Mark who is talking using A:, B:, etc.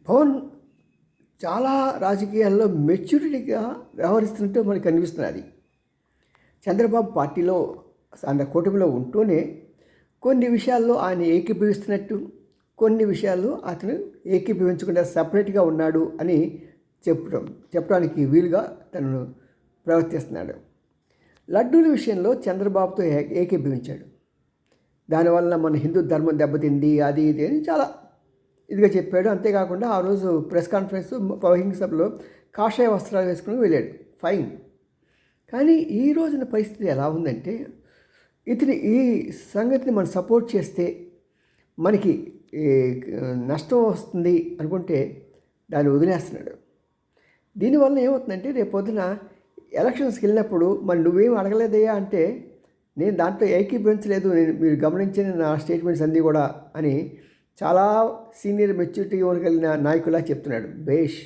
A: పవన్ చాలా రాజకీయాల్లో మెచ్యూరిటీగా వ్యవహరిస్తున్నట్టు మనకు కనిపిస్తున్నది. చంద్రబాబు పార్టీలో ఆయన కూటమిలో ఉంటూనే కొన్ని విషయాల్లో ఆయన ఏకీభవిస్తున్నట్టు, కొన్ని విషయాల్లో అతను ఏకీభవించకుండా సపరేట్గా ఉన్నాడు అని చెప్పడానికి వీలుగా తనను ప్రవర్తిస్తున్నాడు. లడ్డూల విషయంలో చంద్రబాబుతో ఏకీభవించాడు. దానివల్ల మన హిందూ ధర్మం దెబ్బతింది, అది ఇది అని చాలా ఇదిగా చెప్పాడు. అంతేకాకుండా ఆ రోజు ప్రెస్ కాన్ఫరెన్స్ పవహింగ్ సభలో కాషాయ వస్త్రాలు వేసుకుని వెళ్ళాడు, ఫైన్. కానీ ఈ రోజున పరిస్థితి ఎలా ఉందంటే, ఇతని ఈ సంగతిని మనం సపోర్ట్ చేస్తే మనకి నష్టం వస్తుంది అనుకుంటే దాన్ని వదిలేస్తున్నాడు. దీనివల్ల ఏమవుతుందంటే, రేపు పొద్దున ఎలక్షన్స్కి వెళ్ళినప్పుడు మరి నువ్వేం అడగలేదయ్యా అంటే, నేను దాంట్లో ఏకీభవించలేదు, మీరు గమనించిన నా స్టేట్మెంట్స్ అన్నీ కూడా అని చాలా సీనియర్ మెచ్యూరిటీ కలిగిన నాయకులా చెప్తున్నాడు. బేష్.